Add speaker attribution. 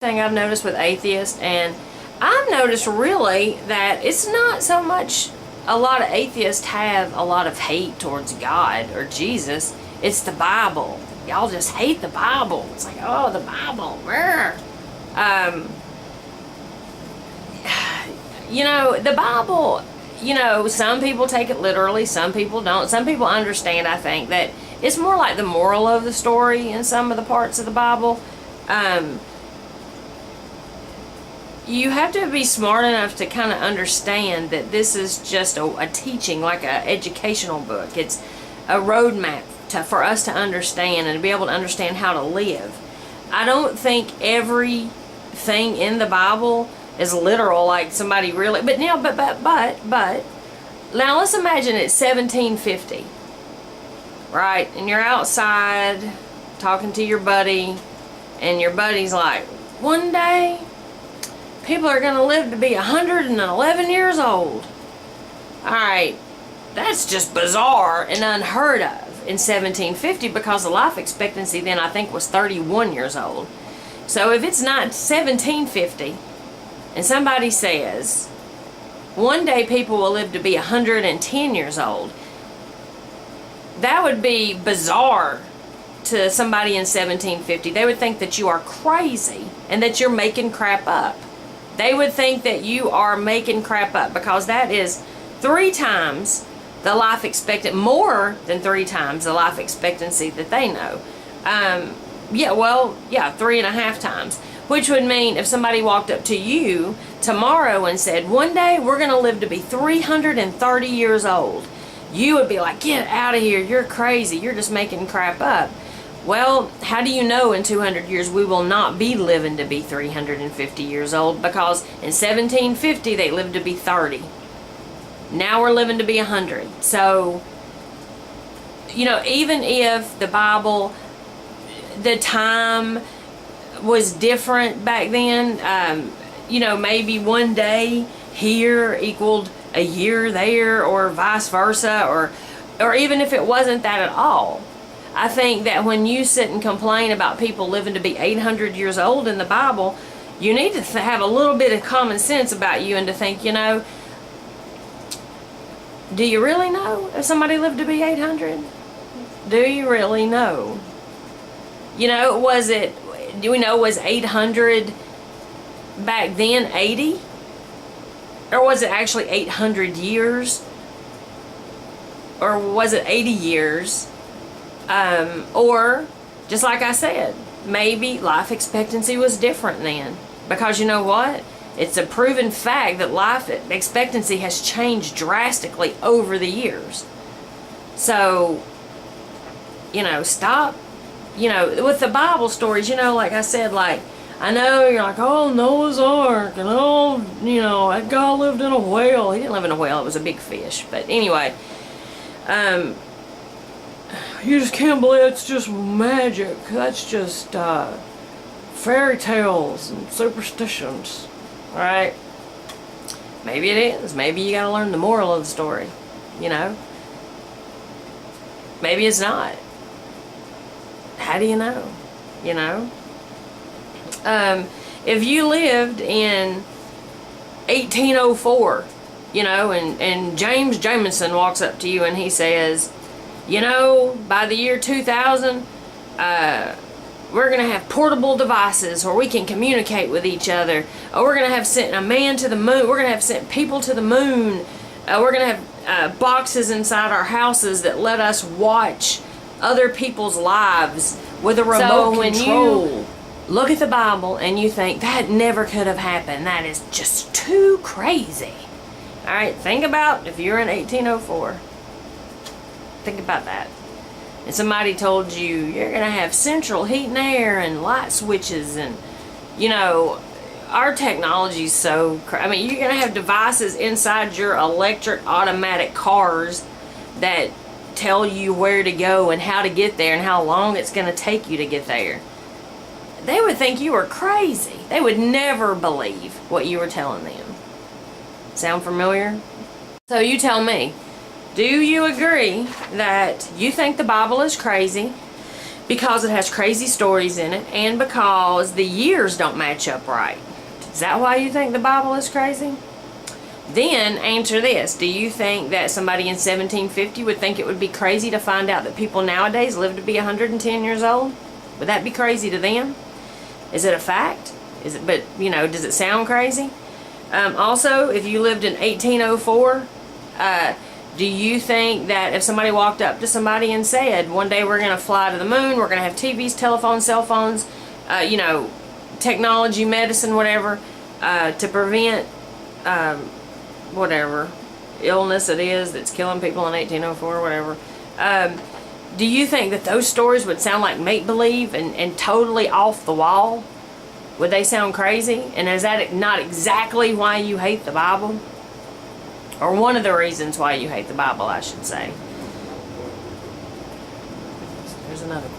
Speaker 1: Thing I've noticed with atheists, and I've noticed really that it's not so much a lot of atheists have a lot of hate towards God or Jesus. It's the Bible. Y'all just hate the Bible. It's like, oh, the Bible. The Bible, some people take it literally, some people don't. Some people understand, I think, that it's more like the moral of the story in some of the parts of the Bible. You have to be smart enough to kind of understand that this is just a teaching, like an educational book. It's a roadmap for us to understand and to be able to understand how to live. I don't think everything in the Bible is literal, like somebody really. But now, but now let's imagine it's 1750, right? And you're outside talking to your buddy, and your buddy's like, one day people are going to live to be 111 years old. Alright, that's just bizarre and unheard of in 1750, because the life expectancy then I think was 31 years old. So if it's not 1750 and somebody says one day people will live to be 110 years old, that would be bizarre to somebody in 1750. They would think that you are crazy and that you're making crap up. They would think that you are making crap up, because that is 3 times the life expectancy, more than 3 times the life expectancy that they know. 3.5 times. Which would mean if somebody walked up to you tomorrow and said, one day we're going to live to be 330 years old, you would be like, get out of here, you're crazy, you're just making crap up. Well, how do you know in 200 years we will not be living to be 350 years old? Because in 1750 they lived to be 30. Now we're living to be 100. So, even if the Bible, the time was different back then, maybe one day here equaled a year there, or vice versa, or even if it wasn't that at all. I think that when you sit and complain about people living to be 800 years old in the Bible, you need to have a little bit of common sense about you and to think, do you really know if somebody lived to be 800? Do you really know? Was 800 back then 80? Or was it actually 800 years? Or was it 80 years? Or, just like I said, maybe life expectancy was different then. Because you know what? It's a proven fact that life expectancy has changed drastically over the years. So, stop. With the Bible stories, like I said, like, I know you're like, oh, Noah's Ark, and that guy lived in a whale. He didn't live in a whale, it was a big fish. But anyway, you just can't believe it's just magic. That's just fairy tales and superstitions. Alright? Maybe it is. Maybe you gotta learn the moral of the story. Maybe it's not. How do you know? If you lived in 1804, and James Jameson walks up to you and he says, by the year 2000, we're going to have portable devices where we can communicate with each other. We're going to have sent a man to the moon. We're going to have sent people to the moon. We're going to have boxes inside our houses that let us watch other people's lives with a remote control. So when you look at the Bible and you think, that never could have happened, that is just too crazy. Alright, think about if you're in 1804. Think about that. And somebody told you you're going to have central heat and air and light switches, and our technology's so you're going to have devices inside your electric automatic cars that tell you where to go and how to get there and how long it's going to take you to get there. They would think you were crazy. They would never believe what you were telling them. Sound familiar? So you tell me, do you agree that you think the Bible is crazy because it has crazy stories in it, and because the years don't match up right. Is that why you think the Bible is crazy? Then answer this. Do you think that somebody in 1750 would think it would be crazy to find out that people nowadays live to be 110 years old? Would that be crazy to them? Is it a fact? Is it? But, you know, does it sound crazy? Also, if you lived in 1804, do you think that if somebody walked up to somebody and said, one day we're going to fly to the moon, we're going to have TVs, telephones, cell phones, you know, technology, medicine, whatever, to prevent whatever illness it is that's killing people in 1804, whatever, do you think that those stories would sound like make-believe and totally off the wall? Would they sound crazy? And is that not exactly why you hate the Bible? Or one of the reasons why you hate the Bible, I should say. There's another question.